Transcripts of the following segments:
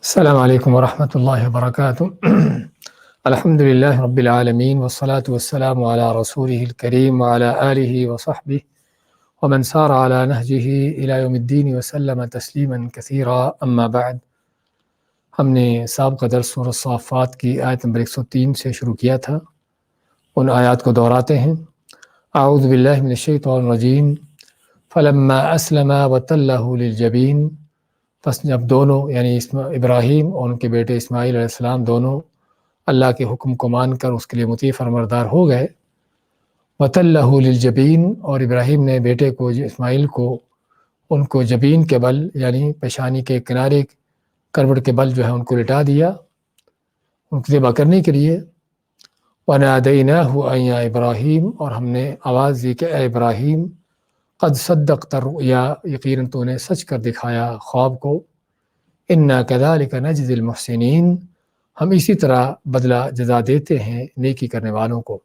السلام علیکم ورحمۃ اللہ وبرکاتہ۔ الحمد للہ رب العالمین والصلاة والسلام علی رسولہ الکریم وعلی آلہ وصحبہ ومن سار علی نہجہ الی یوم الدین وسلم تسلیما کثیرا، اما بعد۔ ہم نے سابقہ درس سورۃ الصافات کی آیت نمبر 103 سے شروع کیا تھا، ان آیات کو دہراتے ہیں۔ اعوذ باللہ من الشیطان الرجیم، فلما اسلما وتلہ للجبین، پس جب دونوں یعنی ابراہیم اور ان کے بیٹے اسماعیل علیہ السلام دونوں اللہ کے حکم کو مان کر اس کے لیے مطیع فرمانبردار ہو گئے، وَتَلَّهُ لِلْجَبِينِ، اور ابراہیم نے بیٹے کو اسماعیل کو ان کو جبین کے بل یعنی پیشانی کے کنارے کروٹ کے بل جو ہے ان کو لٹا دیا ان کو ذبح کرنے کے لیے۔ وَنَادَيْنَاهُ أَن يَا إِبْرَاهِيمُ، اور ہم نے آواز دی کہ اے ابراہیم، قد صدقت الرؤیا، یقیناً تو نے سچ کر دکھایا خواب کو، انا کذالک نجزی المحسنین، ہم اسی طرح بدلہ جزا دیتے ہیں نیکی کرنے والوں کو۔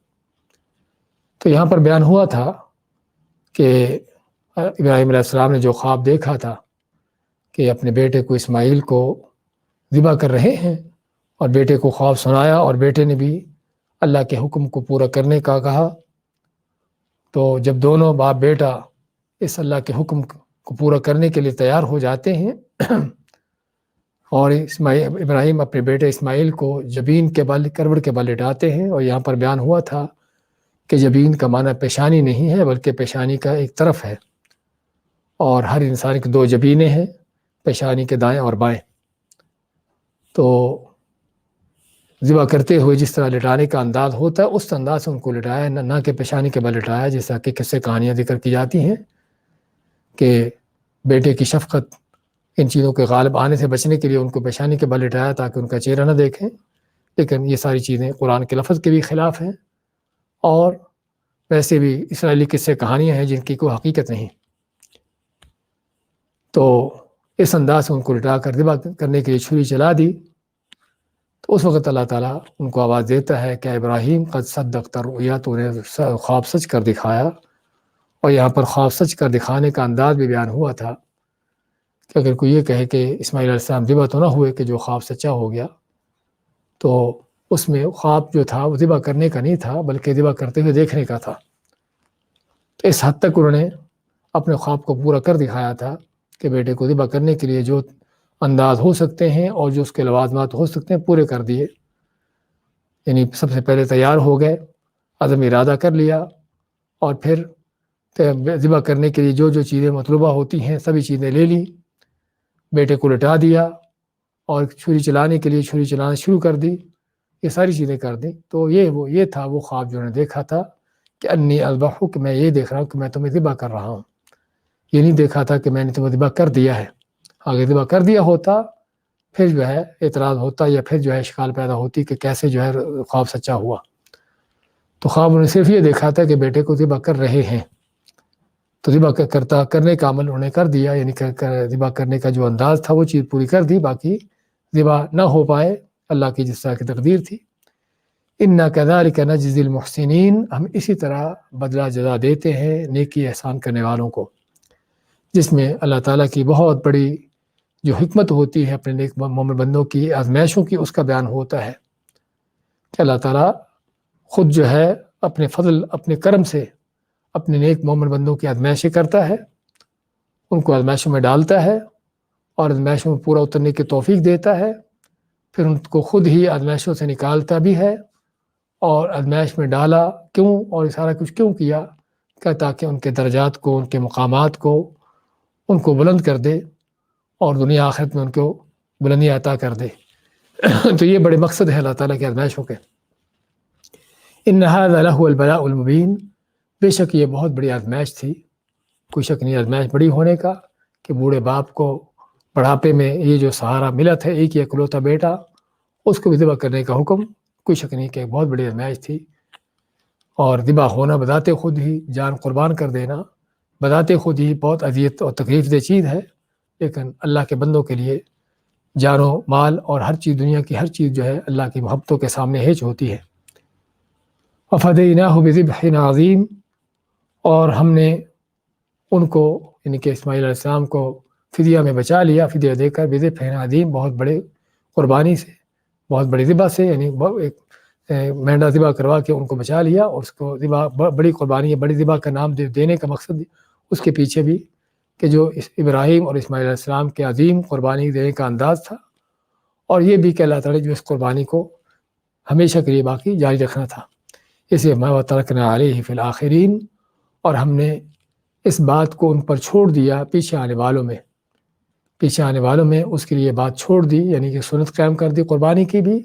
تو یہاں پر بیان ہوا تھا کہ ابراہیم علیہ السلام نے جو خواب دیکھا تھا کہ اپنے بیٹے کو اسماعیل کو ذبح کر رہے ہیں، اور بیٹے کو خواب سنایا اور بیٹے نے بھی اللہ کے حکم کو پورا کرنے کا کہا۔ تو جب دونوں باپ بیٹا اس اللہ کے حکم کو پورا کرنے کے لیے تیار ہو جاتے ہیں اور ابراہیم اپنے بیٹے اسماعیل کو جبین کے بل کروٹ کے بل لٹاتے ہیں، اور یہاں پر بیان ہوا تھا کہ جبین کا معنی پیشانی نہیں ہے بلکہ پیشانی کا ایک طرف ہے، اور ہر انسان کی دو جبینیں ہیں، پیشانی کے دائیں اور بائیں۔ تو ذبح کرتے ہوئے جس طرح لٹانے کا انداز ہوتا ہے اس انداز سے ان کو لٹایا، نہ کہ پیشانی کے بل لٹایا، جیسا کہ قصے کہانیاں ذکر کی جاتی ہیں کہ بیٹے کی شفقت ان چیزوں کے غالب آنے سے بچنے کے لیے ان کو پیشانی کے بل لٹایا تاکہ ان کا چہرہ نہ دیکھیں، لیکن یہ ساری چیزیں قرآن کے لفظ کے بھی خلاف ہیں، اور ویسے بھی اسرائیلی قصے کہانیاں ہیں جن کی کوئی حقیقت نہیں۔ تو اس انداز سے ان کو لٹا کر ذبح کرنے کے لیے چھری چلا دی، تو اس وقت اللہ تعالیٰ ان کو آواز دیتا ہے کہ ابراہیم قد صدقت الرؤیا، تو نے خواب سچ کر دکھایا۔ اور یہاں پر خواب سچ کر دکھانے کا انداز بھی بیان ہوا تھا کہ اگر کوئی یہ کہے کہ اسماعیل علیہ السلام ذبح تو نہ ہوئے کہ جو خواب سچا ہو گیا، تو اس میں خواب جو تھا وہ ذبح کرنے کا نہیں تھا بلکہ ذبح کرتے ہوئے دیکھنے کا تھا۔ تو اس حد تک انہوں نے اپنے خواب کو پورا کر دکھایا تھا کہ بیٹے کو ذبح کرنے کے لیے جو انداز ہو سکتے ہیں اور جو اس کے لوازمات ہو سکتے ہیں پورے کر دیے، یعنی سب سے پہلے تیار ہو گئے، عزم ارادہ کر لیا، اور پھر ذبح کرنے کے لیے جو جو چیزیں مطلوبہ ہوتی ہیں سبھی چیزیں لے لی، بیٹے کو لٹا دیا، اور چھری چلانے کے لیے چھری چلانا شروع کر دی، یہ ساری چیزیں کر دیں۔ تو یہ تھا وہ خواب جو نے دیکھا تھا کہ انی اذبحک، کہ میں یہ دیکھ رہا ہوں کہ میں تمہیں ذبح کر رہا ہوں، یہ نہیں دیکھا تھا کہ میں نے تمہیں ذبح کر دیا ہے۔ اگر ذبح کر دیا ہوتا پھر جو ہے اعتراض ہوتا، یا پھر جو ہے اشکال پیدا ہوتی کہ کیسے جو ہے خواب سچا ہوا۔ تو خواب انہوں نے صرف یہ دیکھا تھا کہ بیٹے کو ذبح کر رہے ہیں، تو ذبح کرنے کا عمل انہوں نے کر دیا، یعنی ذبح کرنے کا جو انداز تھا وہ چیز پوری کر دی، باقی ذبح نہ ہو پائے، اللہ کی جس طرح کی تقدیر تھی۔ انا کذالک نجزی المحسنین، ہم اسی طرح بدلہ جزا دیتے ہیں نیکی احسان کرنے والوں کو، جس میں اللہ تعالیٰ کی بہت بڑی جو حکمت ہوتی ہے اپنے نیک مومن بندوں کی آزمائشوں کی، اس کا بیان ہوتا ہے کہ اللہ تعالیٰ خود جو ہے اپنے فضل اپنے کرم سے اپنے نیک مومن بندوں کی آزمائشیں کرتا ہے، ان کو آزمائشوں میں ڈالتا ہے اور آزمائشوں میں پورا اترنے کی توفیق دیتا ہے، پھر ان کو خود ہی آزمائشوں سے نکالتا بھی ہے، اور آزمائش میں ڈالا کیوں اور سارا کچھ کیوں کیا، کہ تاکہ ان کے درجات کو، ان کے مقامات کو ان کو بلند کر دے اور دنیا آخرت میں ان کو بلندی عطا کر دے۔ تو یہ بڑے مقصد ہے اللہ تعالیٰ کی آزمائشوں کے۔ ان ھذا لہو البلاء المبین، بے شک یہ بہت بڑی آزمائش تھی، کوئی شک نہیں آزمائش بڑی ہونے کا کہ بوڑھے باپ کو بڑھاپے میں یہ جو سہارا ملا تھا، ایک ہی اکلوتا بیٹا، اس کو بھی ذبح کرنے کا حکم، کوئی شک نہیں کہ بہت بڑی آزمائش تھی۔ اور ذبح ہونا بذات خود ہی، جان قربان کر دینا بذات خود ہی بہت اذیت اور تکلیف دہ چیز ہے، لیکن اللہ کے بندوں کے لیے جان و مال اور ہر چیز، دنیا کی ہر چیز جو ہے اللہ کی محبتوں کے سامنے ہیچ ہوتی ہے۔ وَفَدَيْنَاهُ بِذِبْحٍ عَظِيمٍ، اور ہم نے ان کو یعنی کہ اسماعیل علیہ السلام کو فدیہ میں بچا لیا، فدیہ دے کر، بِذِبْحٍ عَظِيمٍ، بہت بڑے قربانی سے، بہت بڑی ذبح سے، یعنی ایک مینڈا ذبح کروا کے ان کو بچا لیا، اور اس کو ذبح بڑی قربانی بڑی ذبح کا نام دینے کا مقصد اس کے پیچھے بھی کہ جو ابراہیم اور اسماعیل علیہ السلام کے عظیم قربانی دینے کا انداز تھا، اور یہ بھی کہ اللہ تعالیٰ جو اس قربانی کو ہمیشہ کے لیے باقی جاری رکھنا تھا۔ اسے ما وترکنا علیہ فی الآخرین، اور ہم نے اس بات کو ان پر چھوڑ دیا پیچھے آنے والوں میں اس کے لیے بات چھوڑ دی، یعنی کہ سنت قائم کر دی قربانی کی بھی،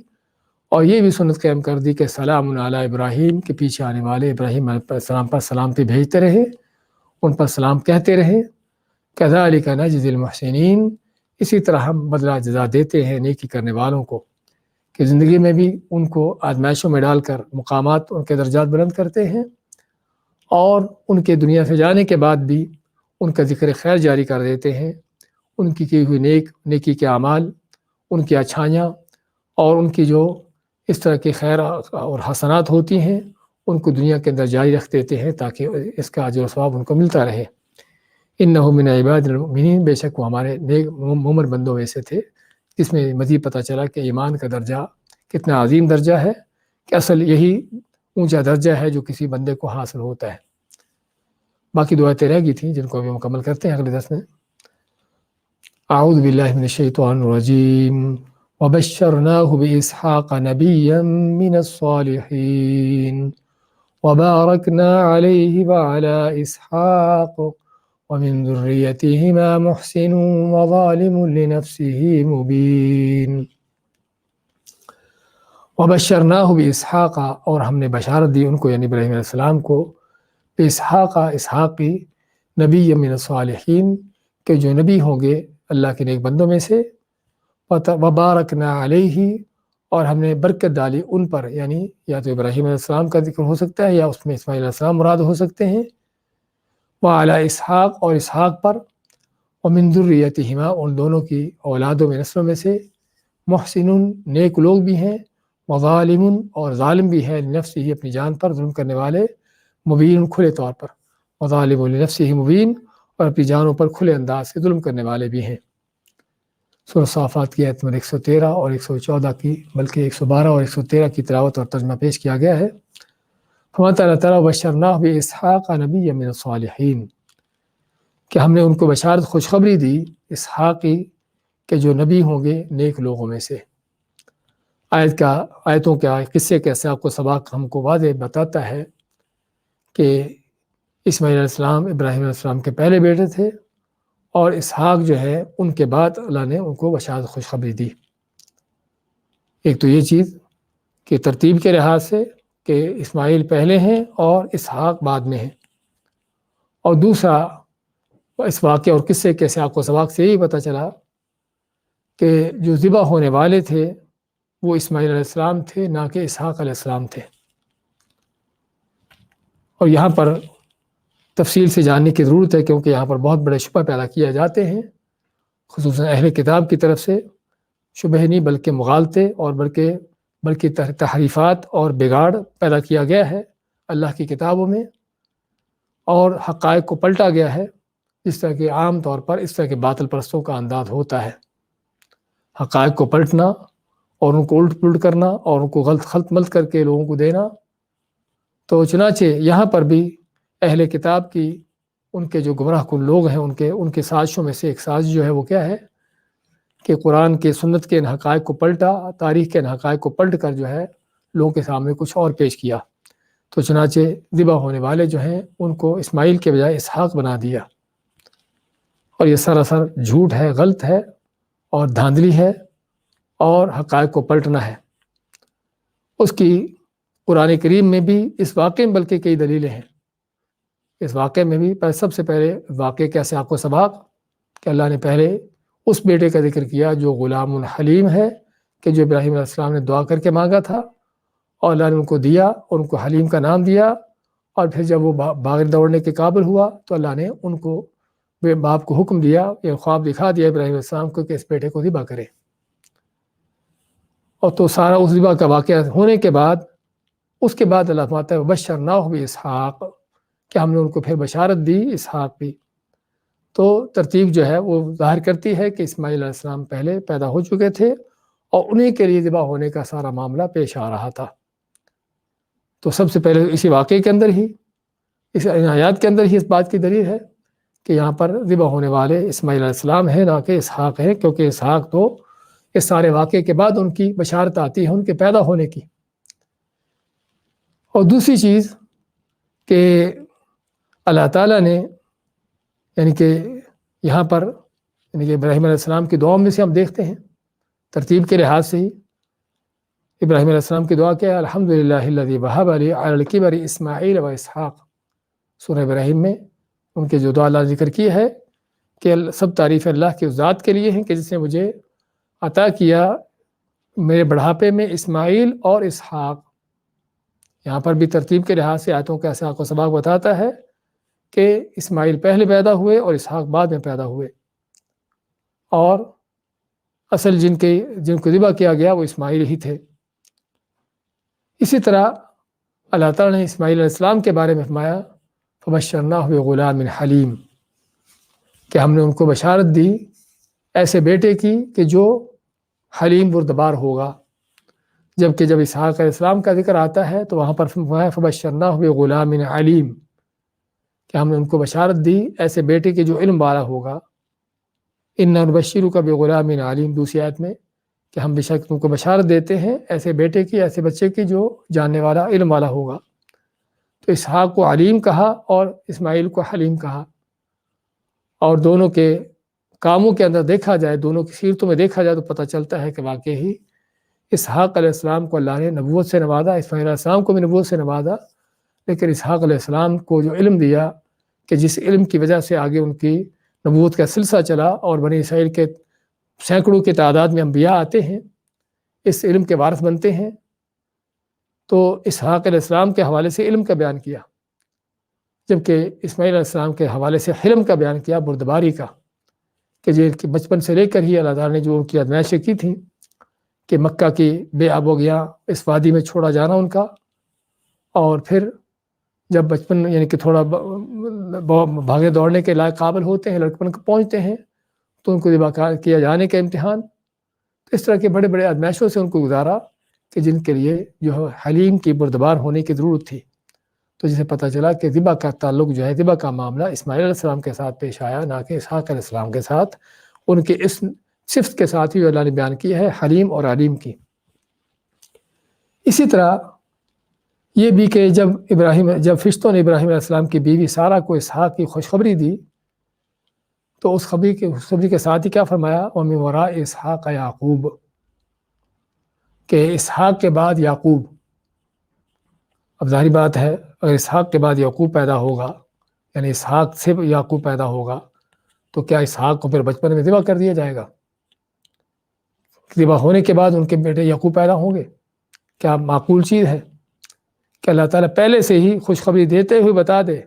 اور یہ بھی سنت قائم کر دی کہ سلام علی ابراہیم، کے پیچھے آنے والے ابراہیم علیہ السلام پر سلامتی بھیجتے رہے، ان پر سلام کہتے رہے۔ کذالک نجزی المحسنین، اسی طرح ہم بدلہ جزا دیتے ہیں نیکی کرنے والوں کو، کہ زندگی میں بھی ان کو آزمائشوں میں ڈال کر مقامات ان کے درجات بلند کرتے ہیں، اور ان کے دنیا سے جانے کے بعد بھی ان کا ذکر خیر جاری کر دیتے ہیں، ان کی ہوئی نیکی کے اعمال، ان کی اچھائیاں، اور ان کی جو اس طرح کی خیر اور حسنات ہوتی ہیں ان کو دنیا کے اندر جاری رکھ دیتے ہیں، تاکہ اس کا اجر و ثواب ان کو ملتا رہے۔ انہ من عباد المؤمنین، بے شک وہ ہمارے نیک مومن بندوں میں سے تھے، جس میں مزید پتہ چلا کہ ایمان کا درجہ کتنا عظیم درجہ ہے، کہ اصل یہی اونچا درجہ ہے جو کسی بندے کو حاصل ہوتا ہے۔ باقی دعائیں رہ گئی تھیں جن کو ابھی مکمل کرتے ہیں اگلے درس میں۔ اعوذ باللہ من الشیطان الرجیم، وبشرناه بإسحاق نبيا من الصالحين وباركنا عليه وعلى إسحاق ومن ذريتهما محسن وظالم لنفسه مبين۔ وبشرناه بإسحاق، اور ہم نے بشارت دی ان کو، یعنی ابراہیم علیہ السلام کو، اسحاق کی نبی من الصالحین، کہ جو نبی ہوں گے اللہ کے نیک بندوں میں سے، وبارکنا علیہ، اور ہم نے برکت ڈالی ان پر، یعنی یا تو ابراہیم علیہ السلام کا ذکر ہو سکتا ہے یا اس میں اسماعیل علیہ السلام مراد ہو سکتے ہیں، وعلی اسحاق، اور اسحاق پر، ومن ذریتہما، ان دونوں کی اولادوں میں نسلوں میں سے، محسن، نیک لوگ بھی ہیں، وظالم، اور ظالم بھی ہے، لنفسہ ہی، اپنی جان پر ظلم کرنے والے، مبین، کھلے طور پر، وظالم لنفسہ مبین، اور اپنی جانوں پر کھلے انداز سے ظلم کرنے والے بھی ہیں۔ سورہ صافات کی آیت نمبر 113 اور 114 کی، بلکہ 112 اور 113 کی تلاوت اور ترجمہ پیش کیا گیا ہے۔ فرماتا اللہ تعالیٰ وبشرناہ باسحاق نبیا من الصالحین، کہ ہم نے ان کو بشارت خوشخبری دی اسحاق کی، کہ جو نبی ہوں گے نیک لوگوں میں سے۔ آیتوں کے قصے کے سیاق و سباق ہم کو واضح بتاتا ہے کہ اسماعیل علیہ السلام ابراہیم علیہ السلام کے پہلے بیٹے تھے، اور اسحاق جو ہے ان کے بعد اللہ نے ان کو بشارت خوشخبری دی۔ ایک تو یہ چیز کہ ترتیب کے لحاظ سے کہ اسماعیل پہلے ہیں اور اسحاق بعد میں ہیں، اور دوسرا اس واقعے اور قصے کے سیاق و سباق سے یہی پتہ چلا کہ جو ذبح ہونے والے تھے وہ اسماعیل علیہ السلام تھے، نہ کہ اسحاق علیہ السلام تھے۔ اور یہاں پر تفصیل سے جاننے کی ضرورت ہے، کیونکہ یہاں پر بہت بڑے شبہ پیدا کیے جاتے ہیں، خصوصاً اہل کتاب کی طرف سے شبہ نہیں بلکہ مغالطے اور بلکہ تحریفات اور بگاڑ پیدا کیا گیا ہے اللہ کی کتابوں میں، اور حقائق کو پلٹا گیا ہے، جس طرح کہ عام طور پر اس طرح کے باطل پرستوں کا انداز ہوتا ہے، حقائق کو پلٹنا اور ان کو الٹ پلٹ کرنا اور ان کو غلط خلط ملط کر کے لوگوں کو دینا۔ تو چنانچہ یہاں پر بھی اہل کتاب کی ان کے جو گمراہ کن لوگ ہیں ان کے سازشوں میں سے ایک سازش جو ہے وہ کیا ہے کہ قرآن کے سنت کے ان حقائق کو پلٹا، تاریخ کے ان حقائق کو پلٹ کر جو ہے لوگوں کے سامنے کچھ اور پیش کیا۔ تو چنانچہ ذبح ہونے والے جو ہیں ان کو اسماعیل کے بجائے اسحاق بنا دیا، اور یہ سراسر جھوٹ ہے، غلط ہے اور دھاندلی ہے، اور حقائق کو پلٹنا ہے۔ اس کی قرآن کریم میں بھی اس واقعے میں بلکہ کئی دلیلیں ہیں۔ اس واقعے میں بھی سب سے پہلے واقعے کا سیاق و سباق کہ اللہ نے پہلے اس بیٹے کا ذکر کیا جو غلام حلیم ہے، کہ جو ابراہیم علیہ السلام نے دعا کر کے مانگا تھا، اور اللہ نے ان کو دیا اور ان کو حلیم کا نام دیا، اور پھر جب وہ بھاگ دوڑنے کے قابل ہوا تو اللہ نے ان کو باپ کو حکم دیا، یہ خواب دکھا دیا ابراہیم علیہ السلام کو کہ اس بیٹے کو ذبح کرے۔ اور تو سارا اس ذبح کا واقعہ ہونے کے بعد اس کے بعد اللہ فرماتا ہے وبشرناہ باسحاق، کہ ہم نے ان کو پھر بشارت دی اسحاق بھی۔ تو ترتیب جو ہے وہ ظاہر کرتی ہے کہ اسماعیل علیہ السلام پہلے پیدا ہو چکے تھے، اور انہیں کے لیے ذبح ہونے کا سارا معاملہ پیش آ رہا تھا۔ تو سب سے پہلے اسی واقعے کے اندر ہی، اس آیات کے اندر ہی اس بات کی دلیل ہے کہ یہاں پر ذبح ہونے والے اسماعیل علیہ السلام ہیں، نہ کہ اسحاق ہے، کیونکہ اسحاق تو اس سارے واقعے کے بعد ان کی بشارت آتی ہے ان کے پیدا ہونے کی۔ اور دوسری چیز کہ اللہ تعالیٰ نے یعنی کہ یہاں پر یعنی کہ ابراہیم علیہ السلام کی دعاؤں میں سے ہم دیکھتے ہیں ترتیب کے لحاظ سے ہی، ابراہیم علیہ السلام کی دعا کیا ہے؟ الحمدللہ الذی وہب لی علی الکبر اسماعیل و اسحاق۔ سورہ ابراہیم میں ان کے جو دعا اللہ ذکر کی ہے کہ سب تعریف اللہ کی ذات کے لیے ہیں کہ جس نے مجھے عطا کیا میرے بڑھاپے میں اسماعیل اور اسحاق۔ یہاں پر بھی ترتیب کے لحاظ سے آیتوں کا سیاق و سباق بتاتا ہے کہ اسماعیل پہلے پیدا ہوئے اور اسحاق بعد میں پیدا ہوئے، اور اصل جن کو ذبح کیا گیا وہ اسماعیل ہی تھے۔ اسی طرح اللہ تعالیٰ نے اسماعیل علیہ السلام کے بارے میں فرمایا فبشرناہ بغلام حلیم، کہ ہم نے ان کو بشارت دی ایسے بیٹے کی کہ جو حلیم بردبار ہوگا۔ جبکہ جب اسحاق علیہ السلام کا ذکر آتا ہے تو وہاں پر فرمایا فبشرناہ بغلام علیم، کہ ہم نے ان کو بشارت دی ایسے بیٹے کی جو علم والا ہوگا۔ انا نبشرک بغلام علیم، دوسری آیت میں کہ ہم بے شک تم کو بشارت دیتے ہیں ایسے بیٹے کی، ایسے بچے کی جو جاننے والا علم والا ہوگا۔ تو اسحاق کو علیم کہا اور اسماعیل کو حلیم کہا، اور دونوں کے کاموں کے اندر دیکھا جائے، دونوں کی سیرتوں میں دیکھا جائے تو پتہ چلتا ہے کہ واقعی اسحاق علیہ السلام کو اللہ نے نبوت سے نوازا، اسماعیل علیہ السلام کو بھی نبوت سے نوازا، لیکن اسحاق علیہ السلام کو جو علم دیا کہ جس علم کی وجہ سے آگے ان کی نبوت کا سلسلہ چلا اور بنی اسرائیل کے سینکڑوں کی تعداد میں انبیاء آتے ہیں، اس علم کے وارث بنتے ہیں، تو اسحاق علیہ السلام کے حوالے سے علم کا بیان کیا، جبکہ اسماعیل علیہ السلام کے حوالے سے حلم کا بیان کیا، بردباری کا، کہ جن کے بچپن سے لے کر ہی اللہ تعالیٰ نے جو ان کی آزمائشیں کی تھیں کہ مکہ کی بے آب و گیا اس وادی میں چھوڑا جانا ان کا، اور پھر جب بچپن یعنی کہ تھوڑا بھاگنے دوڑنے کے لائق قابل ہوتے ہیں، لڑکپن کو پہنچتے ہیں، تو ان کو ذبح کیا جانے کا امتحان، تو اس طرح کے بڑے بڑے آزمائشوں سے ان کو گزارا کہ جن کے لیے جو حلیم کی بردبار ہونے کی ضرورت تھی۔ تو جسے پتہ چلا کہ ذبح کا تعلق جو ہے، ذبح کا معاملہ اسماعیل علیہ السلام کے ساتھ پیش آیا، نہ کہ اسحاق علیہ السلام کے ساتھ۔ ان کے اس صفت کے ساتھ ہی اللہ نے بیان کی ہے حلیم اور علیم کی۔ اسی طرح یہ بھی کہ جب فرشتوں نے ابراہیم علیہ السلام کی بیوی سارہ کو اسحاق کی خوشخبری دی تو اس خبری کے ساتھ ہی کیا فرمایا؟ وَمِن وَرَاءِ اسحاق یعقوب، کہ اسحاق کے بعد یعقوب۔ اب ظاہری بات ہے اگر اسحاق کے بعد یعقوب پیدا ہوگا، یعنی اسحاق سے یعقوب پیدا ہوگا، تو کیا اسحاق کو پھر بچپن میں ذبح کر دیا جائے گا؟ ذبح ہونے کے بعد ان کے بیٹے یعقوب پیدا ہوں گے؟ کیا معقول چیز ہے کہ اللہ تعالیٰ پہلے سے ہی خوشخبری دیتے ہوئے بتا دے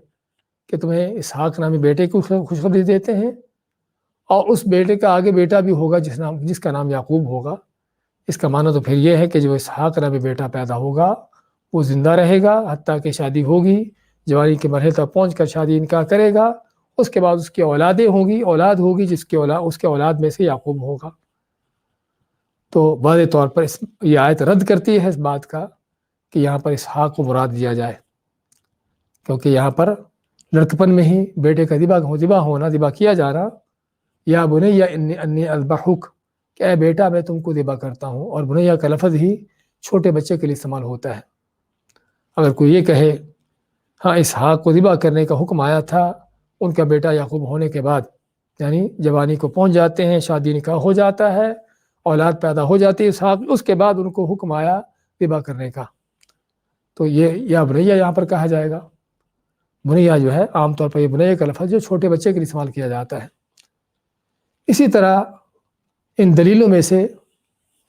کہ تمہیں اسحاق نامی بیٹے کو خوشخبری دیتے ہیں، اور اس بیٹے کا آگے بیٹا بھی ہوگا جس کا نام یعقوب ہوگا؟ اس کا معنی تو پھر یہ ہے کہ جو اسحاق نامی بیٹا پیدا ہوگا وہ زندہ رہے گا حتیٰ کہ شادی ہوگی، جوانی کے مرحلے تک پہنچ کر شادی انکار کرے گا، اس کے بعد اس کی اولادیں ہوں گی، اولاد ہوگی اس کے اولاد میں سے یعقوب ہوگا۔ تو واضح طور پر یہ آیت رد کرتی ہے اس بات کا کہ یہاں پر اسحاق کو مراد دیا جائے، کیونکہ یہاں پر لڑکپن میں ہی بیٹے کا ذبح کیا جا رہا، یا بنیا انی اذبحک، کہ اے بیٹا میں تم کو ذبح کرتا ہوں، اور بنیا کا لفظ ہی چھوٹے بچے کے لیے استعمال ہوتا ہے۔ اگر کوئی یہ کہے ہاں اسحاق کو ذبح کرنے کا حکم آیا تھا ان کا بیٹا یعقوب ہونے کے بعد، یعنی جوانی کو پہنچ جاتے ہیں، شادی نکاح ہو جاتا ہے، اولاد پیدا ہو جاتی ہے اسحاق، اس کے بعد ان کو حکم آیا ذبح کرنے کا، تو یہ یا بنیا یہاں پر کہا جائے گا۔ بنیا جو ہے عام طور پر یہ بنیا کا لفظ جو چھوٹے بچے کے لیے استعمال کیا جاتا ہے۔ اسی طرح ان دلیلوں میں سے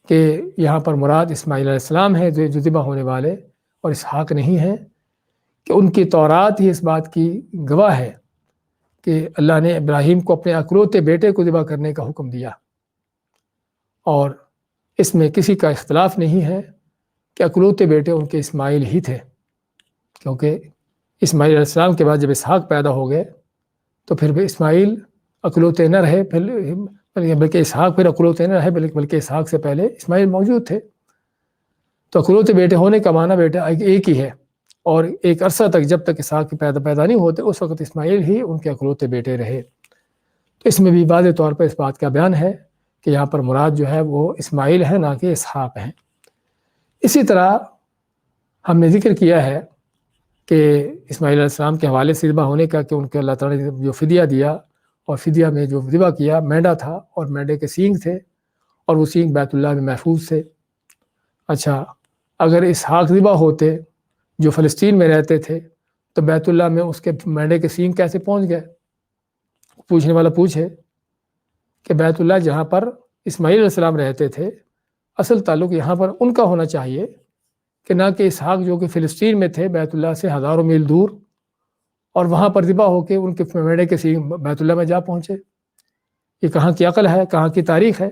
کہ یہاں پر مراد اسماعیل علیہ السلام ہے جو ذبح ہونے والے، اور اسحاق نہیں ہے، کہ ان کی تورات ہی اس بات کی گواہ ہے کہ اللہ نے ابراہیم کو اپنے اکلوتے بیٹے کو ذبح کرنے کا حکم دیا، اور اس میں کسی کا اختلاف نہیں ہے کہ اکلوتے بیٹے ان کے اسماعیل ہی تھے، کیونکہ اسماعیل علیہ السلام کے بعد جب اسحاق پیدا ہو گئے تو پھر بھی اسماعیل اکلوتے نہ رہے، پھر بلکہ اسحاق پھر اکلوتے نہ رہے، بلکہ اسحاق سے پہلے اسماعیل موجود تھے۔ تو اکلوتے بیٹے ہونے کا معنی بیٹا ایک ہی ہے، اور ایک عرصہ تک جب تک اسحاق کی پیدا نہیں ہوتے اس وقت اسماعیل ہی ان کے اکلوتے بیٹے رہے۔ تو اس میں بھی واضح طور پر اس بات کا بیان ہے کہ یہاں پر مراد جو ہے وہ اسماعیل ہے، نہ کہ اسحاق ہیں۔ اسی طرح ہم نے ذکر کیا ہے کہ اسماعیل علیہ السلام کے حوالے سے ذبح ہونے کا، کہ ان کے اللہ تعالیٰ نے جو فدیہ دیا، اور فدیہ میں جو ذبح کیا مینڈا تھا، اور مینڈے کے سینگ تھے، اور وہ سینگ بیت اللہ میں محفوظ تھے۔ اچھا، اگر اسحاق ذبح ہوتے جو فلسطین میں رہتے تھے تو بیت اللہ میں اس کے مینڈے کے سینگ کیسے پہنچ گئے؟ پوچھنے والا پوچھے کہ بیت اللہ جہاں پر اسماعیل علیہ السلام رہتے تھے، اصل تعلق یہاں پر ان کا ہونا چاہیے کہ نہ کہ اسحاق جو کہ فلسطین میں تھے بیت اللہ سے ہزاروں میل دور، اور وہاں پر ذبح ہو کے ان کے مینڈے کے سینگ بیت اللہ میں جا پہنچے۔ یہ کہاں کی عقل ہے، کہاں کی تاریخ ہے؟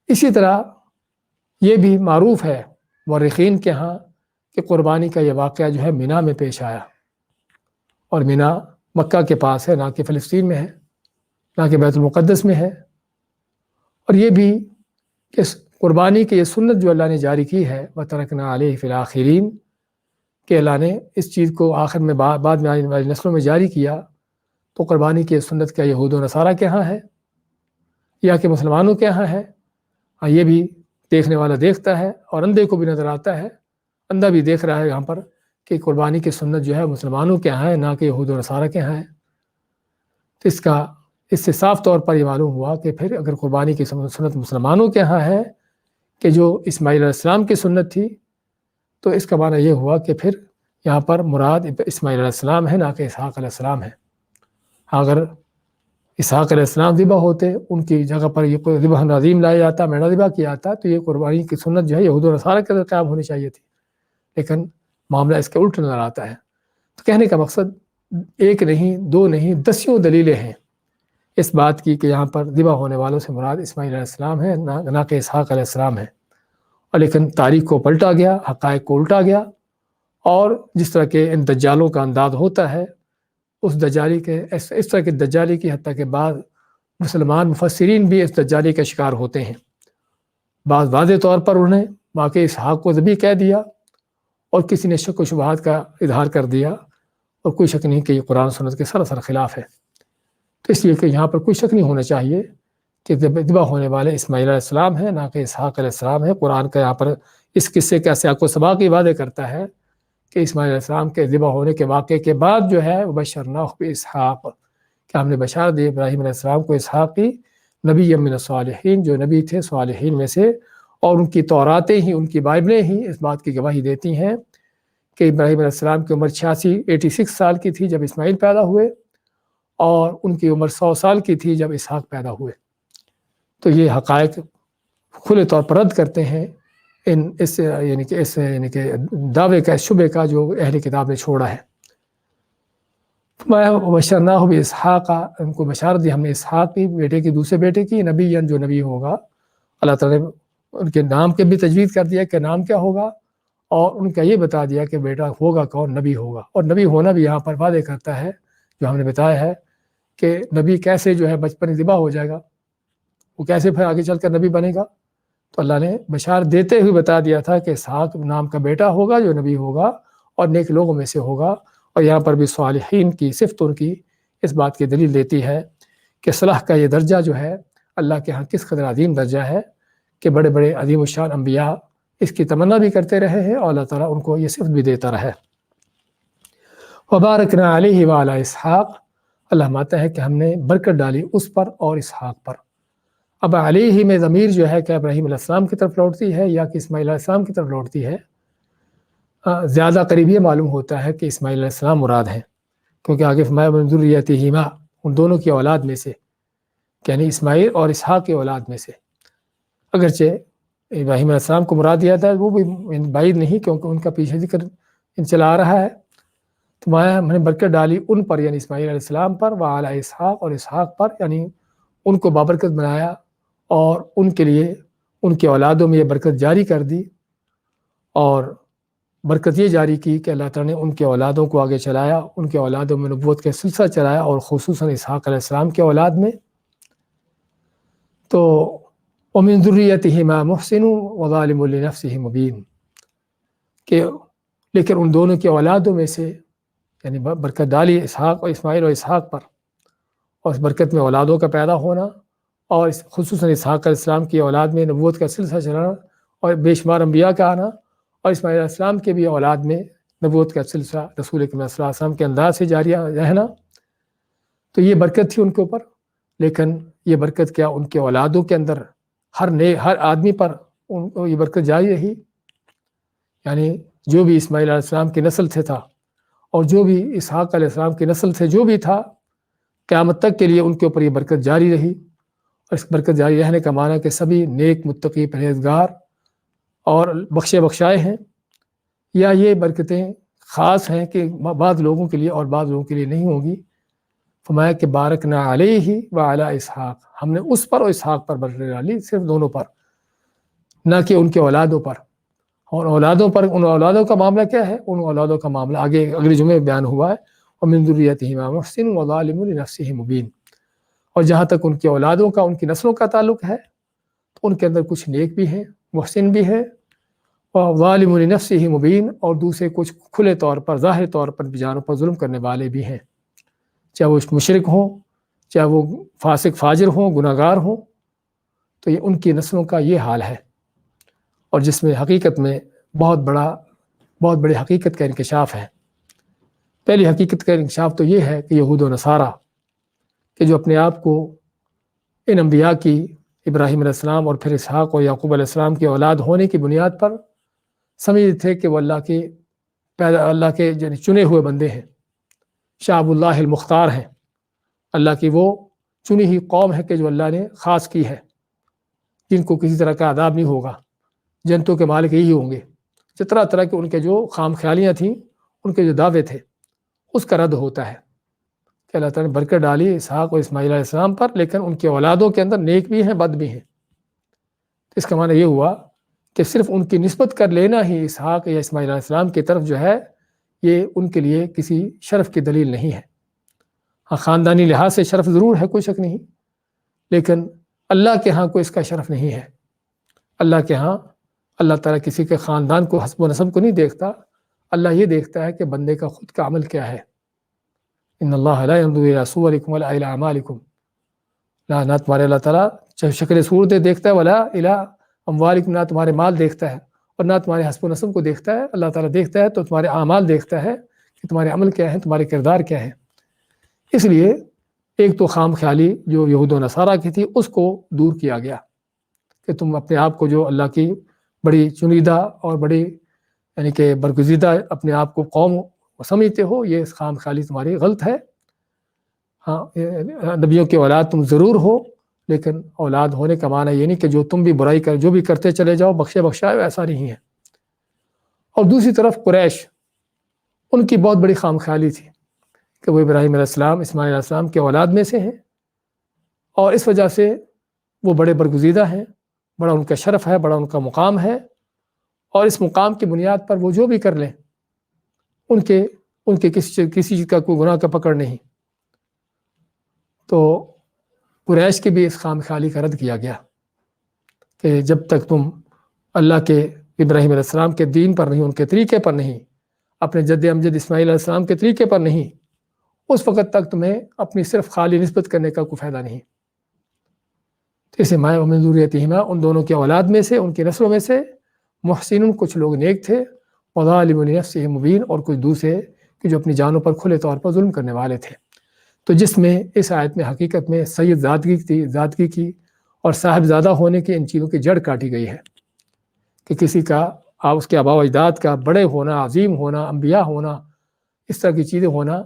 اسی طرح یہ بھی معروف ہے مورخین کے ہاں کہ قربانی کا یہ واقعہ جو ہے مینا میں پیش آیا، اور مینا مکہ کے پاس ہے، نہ کہ فلسطین میں ہے، نہ کہ بیت المقدس میں ہے۔ اور یہ بھی کہ قربانی کی یہ سنت جو اللہ نے جاری کی ہے، وَتَرَكْنَا عَلَيْهِ فِي الْآخِرِينَ، کہ اللہ نے اس چیز کو آخر میں بعد میں آنے والی نسلوں میں جاری کیا، تو قربانی کی یہ سنت کیا یہود و نصارہ کے ہاں ہے یا کہ مسلمانوں کے ہاں ہے؟ ہاں، یہ بھی دیکھنے والا دیکھتا ہے، اور اندھے کو بھی نظر آتا ہے، اندھا بھی دیکھ رہا ہے یہاں پر کہ قربانی کی سنت جو ہے مسلمانوں کے ہاں ہے، نہ کہ یہود و نصارہ کے ہاں ہے۔ تو اس سے صاف طور پر یہ معلوم ہوا کہ پھر اگر قربانی کی سنت مسلمانوں کے ہاں ہے کہ جو اسماعیل علیہ السلام کی سنت تھی، تو اس کا معنی یہ ہوا کہ پھر یہاں پر مراد اسماعیل علیہ السلام ہے، نہ کہ اسحاق علیہ السلام ہے۔ اگر اسحاق علیہ السلام ذبح ہوتے، ان کی جگہ پر یہ ذبح عظیم لایا جاتا، مینا ذبح کیا جاتا، تو یہ قربانی کی سنت جو ہے یہود و نصارہ کے اندر قائم ہونی چاہیے تھی، لیکن معاملہ اس کے الٹ نظر آتا ہے۔ تو کہنے کا مقصد ایک نہیں، دو نہیں، دسیوں دلیلیں ہیں اس بات کی کہ یہاں پر ذبح ہونے والوں سے مراد اسماعیل علیہ السلام ہے، نہ کہ اسحاق علیہ السلام ہے۔ اور لیکن تاریخ کو پلٹا گیا، حقائق کو الٹا گیا، اور جس طرح کے ان دجالوں کا انداز ہوتا ہے، اس دجالی کے اس طرح کے دجالی کی حتیٰ کہ بعض مسلمان مفسرین بھی اس دجالی کا شکار ہوتے ہیں۔ بعض واضح طور پر انہیں واقعی اسحاق کو ذبح کہہ دیا، اور کسی نے شک و شبہات کا اظہار کر دیا، اور کوئی شک نہیں کہ یہ قرآن سنت کے سراسر خلاف ہے۔ تو اس لیے کہ یہاں پر کوئی شک نہیں ہونا چاہیے کہ ذبح ہونے والے اسماعیل علیہ السلام ہے، نہ کہ اسحاق علیہ السلام ہے۔ قرآن کا یہاں پر اس قصے کا سیاق و سباق واضح کرتا ہے کہ اسماعیل علیہ السلام کے ذبح ہونے کے واقعے کے بعد جو ہے وَبَشَّرْنَاهُ بِإِسْحَاقَ، کہ ہم نے بشارت دی ابراہیم علیہ السلام کو اسحاق کی، نبی من الصالحین، جو نبی تھے صالحین میں سے، اور ان کی توراتیں ہی، ان کی بائبلیں ہی اس بات کی گواہی دیتی ہیں کہ ابراہیم علیہ السلام کی عمر 86 سال کی تھی جب اسماعیل پیدا ہوئے، اور ان کی عمر 100 سال کی تھی جب اسحاق پیدا ہوئے۔ تو یہ حقائق کھلے طور پر رد کرتے ہیں اس دعوے کا، اس شبے کا جو اہل کتاب نے چھوڑا ہے۔ وَبَشَّرْنَاهُ بِإِسْحَاقَ، ان کو بشارت دی ہم نے اسحاق کی، بیٹے کی، دوسرے بیٹے کی، نبی جو نبی ہوگا۔ اللہ تعالیٰ نے ان کے نام کے بھی تجویز کر دیا کہ نام کیا ہوگا، اور ان کا یہ بتا دیا کہ بیٹا ہوگا کون، نبی ہوگا۔ اور نبی ہونا بھی یہاں پر واضح کرتا ہے جو ہم نے بتایا ہے کہ نبی کیسے جو ہے بچپن ذبح ہو جائے گا، وہ کیسے پھر آگے چل کر نبی بنے گا۔ تو اللہ نے بشارت دیتے ہوئے بتا دیا تھا کہ اسحاق نام کا بیٹا ہوگا جو نبی ہوگا، اور نیک لوگوں میں سے ہوگا۔ اور یہاں پر بھی صالحین کی صفت ان کی اس بات کی دلیل دیتی ہے کہ صلاح کا یہ درجہ جو ہے اللہ کے ہاں کس قدر عظیم درجہ ہے، کہ بڑے بڑے عظیم الشان انبیاء اس کی تمنا بھی کرتے رہے ہیں، اور اللہ تعالیٰ ان کو یہ صفت بھی دیتا رہے۔ وَبَارَكْنَا عَلَيْهِ وَعَلَى إِسْحَاقَ، اللہ ماتا ہے کہ ہم نے برکت ڈالی اس پر اور اسحاق پر۔ اب علیہ میں ضمیر جو ہے کہ ابراہیم علیہ السلام کی طرف لوٹتی ہے یا کہ اسماعیل علیہ السلام کی طرف لوٹتی ہے؟ زیادہ قریب یہ معلوم ہوتا ہے کہ اسماعیل علیہ السلام مراد ہیں، کیونکہ آگے فرمایا مِن ذُرِّيَّتِهِمَا، ان دونوں کی اولاد میں سے، یعنی اسماعیل اور اسحاق کی اولاد میں سے۔ اگرچہ ابراہیم علیہ السلام کو مراد دیا تھا، وہ بھی بعید نہیں، کیونکہ ان کا پیچھے ذکر چلا آ رہا ہے۔ تو ہم نے برکت ڈالی ان پر، یعنی اسماعیل علیہ السلام پر، وعلی اسحاق، اور اسحاق پر، یعنی ان کو بابرکت بنایا، اور ان کے لیے ان کی اولادوں میں یہ برکت جاری کر دی۔ اور برکت یہ جاری کی کہ اللہ تعالیٰ نے ان کے اولادوں کو آگے چلایا، ان کے اولادوں میں نبوت کا سلسلہ چلایا، اور خصوصاً اسحاق علیہ السلام کے اولاد میں۔ تو ومن ذریتہما محسن وظالم لنفسہ مبین، کہ لیکن ان دونوں کی اولادوں میں سے یعنی برکت ڈالی اسحاق اور اسماعیل اور اسحاق پر، اور اس برکت میں اولادوں کا پیدا ہونا، اور خصوصاً اسحاق علیہ السلام کی اولاد میں نبوت کا سلسلہ چلانا اور بے شمار انبیاء کا آنا، اور اسماعیل علیہ السلام کے بھی اولاد میں نبوت کا سلسلہ رسول اکرم صلی اللہ علیہ وسلم کے انداز سے جاری رہنا، تو یہ برکت تھی ان کے اوپر۔ لیکن یہ برکت کیا ان کے اولادوں کے اندر ہر آدمی پر یہ برکت جاری رہی، یعنی جو بھی اسماعیل علیہ السلام کی نسل سے تھا اور جو بھی اسحاق علیہ السلام کی نسل سے جو بھی تھا، قیامت تک کے لیے ان کے اوپر یہ برکت جاری رہی۔ اور اس برکت جاری رہنے کا معنی کہ سبھی نیک متقی پرہیزگار اور بخشے بخشائے ہیں، یا یہ برکتیں خاص ہیں کہ بعض لوگوں کے لیے اور بعض لوگوں کے لیے نہیں ہوں گی۔ فرمایا کہ بارکنا علیہ وعلی اسحاق، ہم نے اس پر اور اسحاق پر برکت ڈالی، صرف دونوں پر، نہ کہ ان کے اولادوں پر۔ اور اولادوں پر، ان اولادوں کا معاملہ کیا ہے؟ ان اولادوں کا معاملہ آگے اگلے جمعے میں بیان ہوا ہے، ومن ذریتہما محسن وظالم لنفسہ مبین۔ اور جہاں تک ان کی اولادوں کا، ان کی نسلوں کا تعلق ہے، تو ان کے اندر کچھ نیک بھی ہیں، محسن بھی ہے، اور ظالم لنفسہ مبین، اور دوسرے کچھ کھلے طور پر، ظاہر طور پر جانوں پر ظلم کرنے والے بھی ہیں، چاہے وہ مشرک ہوں، چاہے وہ فاسق فاجر ہوں، گناہ گار ہوں۔ تو یہ ان کی نسلوں کا یہ حال ہے، اور جس میں حقیقت میں بہت بڑی حقیقت کا انکشاف ہے۔ پہلی حقیقت کا انکشاف تو یہ ہے کہ یہود و نصارہ کہ جو اپنے آپ کو ان انبیاء کی، ابراہیم علیہ السلام اور پھر اسحاق اور یعقوب علیہ السلام کی اولاد ہونے کی بنیاد پر سمجھتے تھے کہ وہ اللہ کے چنے ہوئے بندے ہیں، شعب اللہ المختار ہیں، اللہ کی وہ چنی ہوئی قوم ہے کہ جو اللہ نے خاص کی ہے، جن کو کسی طرح کا عذاب نہیں ہوگا، جنتوں کے مالک یہی ہوں گے۔ طرح کے ان کے جو خام خیالیاں تھیں، ان کے جو دعوے تھے، اس کا رد ہوتا ہے کہ اللہ تعالیٰ نے برکت ڈالی اسحاق اور اسماعیل علیہ السلام پر، لیکن ان کے اولادوں کے اندر نیک بھی ہیں، بد بھی ہیں۔ اس کا معنی یہ ہوا کہ صرف ان کی نسبت کر لینا ہی اسحاق یا اسماعیل علیہ السلام کی طرف جو ہے، یہ ان کے لیے کسی شرف کی دلیل نہیں ہے۔ ہاں، خاندانی لحاظ سے شرف ضرور ہے، کوئی شک نہیں، لیکن اللہ کے ہاں کوئی اس کا شرف نہیں ہے۔ اللہ کے ہاں اللہ تعالیٰ کسی کے خاندان کو، حسب و نسب کو نہیں دیکھتا، اللہ یہ دیکھتا ہے کہ بندے کا خود کا عمل کیا ہے۔ ان اللہ لا ينظر الى صورکم ولا الى اعمالکم، نہ تمہارے اللہ تعالیٰ چاہے شکل صورت دیکھتا ہے، ولا الى اموالکم، نہ تمہارے مال دیکھتا ہے، اور نہ تمہارے حسب و نسب کو دیکھتا ہے۔ اللہ تعالیٰ دیکھتا ہے تو تمہارے اعمال دیکھتا ہے کہ تمہارے عمل کیا ہیں، تمہارے کردار کیا ہیں۔ اس لیے ایک تو خام خیالی جو یہود و نصارہ کی تھی، اس کو دور کیا گیا کہ تم اپنے آپ کو جو اللہ کی بڑی چنیدہ اور بڑی یعنی کہ برگزیدہ اپنے آپ کو قوم سمجھتے ہو، یہ خام خیالی تمہاری غلط ہے۔ ہاں، نبیوں کی اولاد تم ضرور ہو، لیکن اولاد ہونے کا معنی یہ نہیں کہ جو تم بھی برائی جو بھی کرتے چلے جاؤ بخشے بخشائے، ایسا نہیں ہے۔ اور دوسری طرف قریش، ان کی بہت بڑی خام خیالی تھی کہ وہ ابراہیم علیہ السلام، اسماعیل علیہ السلام کے اولاد میں سے ہیں، اور اس وجہ سے وہ بڑے برگزیدہ ہیں، بڑا ان کا شرف ہے، بڑا ان کا مقام ہے، اور اس مقام کی بنیاد پر وہ جو بھی کر لیں، ان کے کسی چیز کا کوئی گناہ کا پکڑ نہیں۔ تو قریش کی بھی اس خام خیالی کا رد کیا گیا کہ جب تک تم اللہ کے، ابراہیم علیہ السلام کے دین پر نہیں، ان کے طریقے پر نہیں، اپنے جد امجد اسماعیل علیہ السلام کے طریقے پر نہیں، اس وقت تک تمہیں اپنی صرف خالی نسبت کرنے کا کوئی فائدہ نہیں۔ تو اسے مائع ومن ذریتہما، ان دونوں کے اولاد میں سے، ان کی نسلوں میں سے، محسن، کچھ لوگ نیک تھے، وظالم لنفسہ مبین، اور کچھ دوسرے کہ جو اپنی جانوں پر کھلے طور پر ظلم کرنے والے تھے۔ تو جس میں اس آیت میں حقیقت میں سید ذاتگی کی اور صاحب زادہ ہونے کی ان چیزوں کی جڑ کاٹی گئی ہے کہ کسی کا، اس کے آباء و اجداد کا بڑے ہونا، عظیم ہونا، انبیاء ہونا، اس طرح کی چیزیں ہونا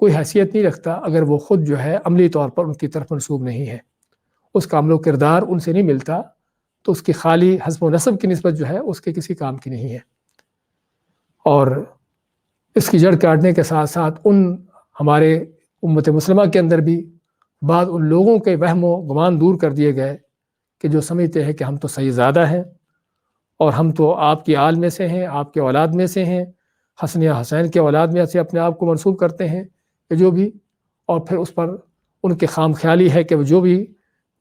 کوئی حیثیت نہیں رکھتا اگر وہ خود جو ہے عملی طور پر ان کی طرف منسوب نہیں ہے، اس کا عمل و کردار ان سے نہیں ملتا، تو اس کی خالی حسب و نسب کی نسبت جو ہے اس کے کسی کام کی نہیں ہے۔ اور اس کی جڑ کاٹنے کے ساتھ ساتھ ہمارے امت مسلمہ کے اندر بھی بعض ان لوگوں کے وہم و گمان دور کر دیے گئے کہ جو سمجھتے ہیں کہ ہم تو سید زادہ ہیں، اور ہم تو آپ کی آل میں سے ہیں، آپ کے اولاد میں سے ہیں، حسن یا حسین کے اولاد میں سے اپنے آپ کو منسوب کرتے ہیں کہ جو بھی، اور پھر اس پر ان کے خام خیالی ہے کہ وہ جو بھی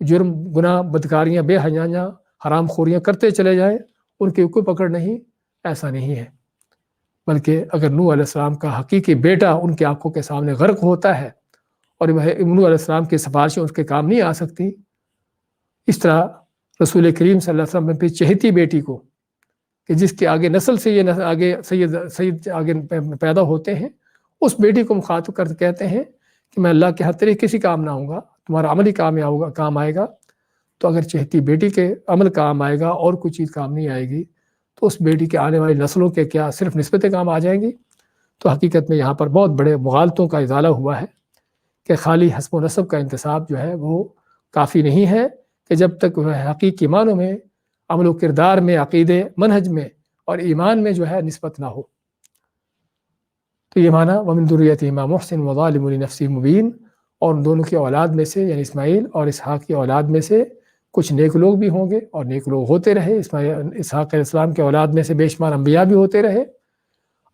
جرم گناہ بدکاریاں بے حیائیاں حرام خوریاں کرتے چلے جائیں، ان کی کوئی پکڑ نہیں، ایسا نہیں ہے۔ بلکہ اگر نوح علیہ السلام کا حقیقی بیٹا ان کی آنکھوں کے سامنے غرق ہوتا ہے اور نوح علیہ السلام کی سفارشیں اس کے کام نہیں آ سکتی، اس طرح رسول کریم صلی اللہ علیہ وسلم اپنی چہیتی بیٹی کو، کہ جس کے آگے نسل سے یہ آگے سید آگے پیدا ہوتے ہیں، اس بیٹی کو مخاطب کر کہتے ہیں کہ میں اللہ کے ہاں تیرے کسی کام نہ آؤں گا، تمہارا عمل ہی کام آئے گا۔ تو اگر چہیتی بیٹی کے عمل کام آئے گا اور کوئی چیز کام نہیں آئے گی، تو اس بیٹی کے آنے والی نسلوں کے کیا صرف نسبتیں کام آ جائیں گی؟ تو حقیقت میں یہاں پر بہت بڑے مغالطوں کا ازالہ ہوا ہے کہ خالی حسب و نسب کا انتصاب جو ہے وہ کافی نہیں ہے، کہ جب تک وہ حقیقی معنوں میں عمل و کردار میں، عقیدے منہج میں اور ایمان میں جو ہے نسبت نہ ہو۔ تو یہ معنی وَمِن ذُرِّيَّتِهِمَا مُحْسِنٌ وَظَالِمٌ لِنَفْسِهِ مُبِينٌ، اور ان دونوں کی اولاد میں سے یعنی اسماعیل اور اسحاق کی اولاد میں سے کچھ نیک لوگ بھی ہوں گے اور نیک لوگ ہوتے رہے۔ اسحاق علیہ السلام کے اولاد میں سے بے شمار انبیاء بھی ہوتے رہے،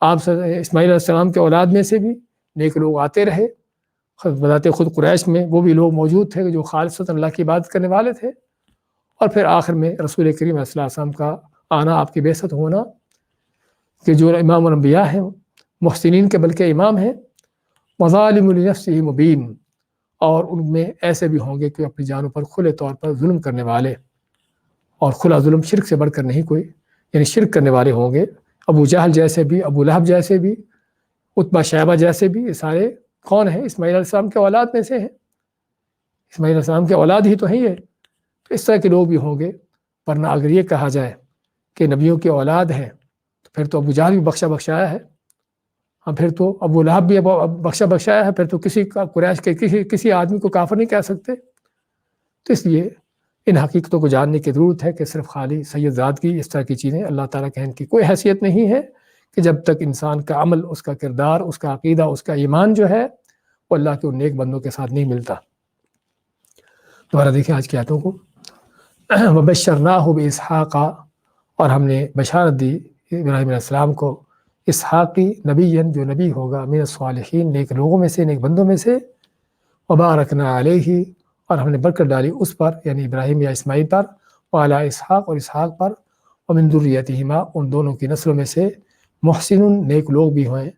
آپ اسماعیل علیہ السلام کے اولاد میں سے بھی نیک لوگ آتے رہے، بذات خود قریش میں وہ بھی لوگ موجود تھے جو خالصتاً اللہ کی عبادت کرنے والے تھے، اور پھر آخر میں رسول کریم صلی اللہ علیہ وسلم کا آنا، آپ کی بعثت ہونا، کہ جو امام الانبیاء ہیں، محسنین کے بلکہ امام ہیں، وظالم لنفسہ مبین، اور ان میں ایسے بھی ہوں گے کہ اپنی جانوں پر کھلے طور پر ظلم کرنے والے، اور کھلا ظلم شرک سے بڑھ کر نہیں کوئی، یعنی شرک کرنے والے ہوں گے۔ ابو جہل جیسے بھی، ابو لہب جیسے بھی، عتبہ شیبہ جیسے بھی، یہ سارے کون ہیں؟ اسماعیل علیہ السلام کے اولاد میں سے ہیں، اسماعیل علیہ السلام کے اولاد ہی تو ہیں یہ۔ تو اس طرح کے لوگ بھی ہوں گے، ورنہ اگر یہ کہا جائے کہ نبیوں کی اولاد ہیں تو پھر تو ابو جہل بھی بخشایا ہے، ہاں پھر تو ابو لہب بھی بخشایا ہے، پھر تو کسی کا قریش کے کسی آدمی کو کافر نہیں کہہ سکتے۔ تو اس لیے ان حقیقتوں کو جاننے کی ضرورت ہے کہ صرف خالی سید زادگی اس طرح کی چیزیں اللہ تعالیٰ کے ان کی کوئی حیثیت نہیں ہے، کہ جب تک انسان کا عمل، اس کا کردار، اس کا عقیدہ، اس کا ایمان جو ہے وہ اللہ کے ان نیک بندوں کے ساتھ نہیں ملتا۔ دوبارہ دیکھیں آج کی آیتوں کو، وَبَشَّرْنَاهُ بِإِسْحَاقَ، اور ہم نے بشارت دی ابراہیم علیہ السلام کو اسحاقی نبیًا، جو نبی ہوگا، من الصالحین، نیک لوگوں میں سے، نیک بندوں میں سے، وَبَارَكْنَا عَلَيْهِ، اور ہم نے برکت ڈالی اس پر، یعنی ابراہیم یا اسماعیل پر، وَعَلَىٰ اسحاق، اور اسحاق پر، وَمِن ذُرِّيَّتِهِمَا، ان دونوں کی نسلوں میں سے، محسن، نیک لوگ بھی ہیں،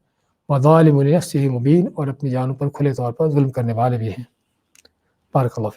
وَظَالِمٌ لِنَفْسِهِ مُبِينٌ، اور اپنی جانوں پر کھلے طور پر ظلم کرنے والے بھی ہیں۔ بارک اللہ فیک۔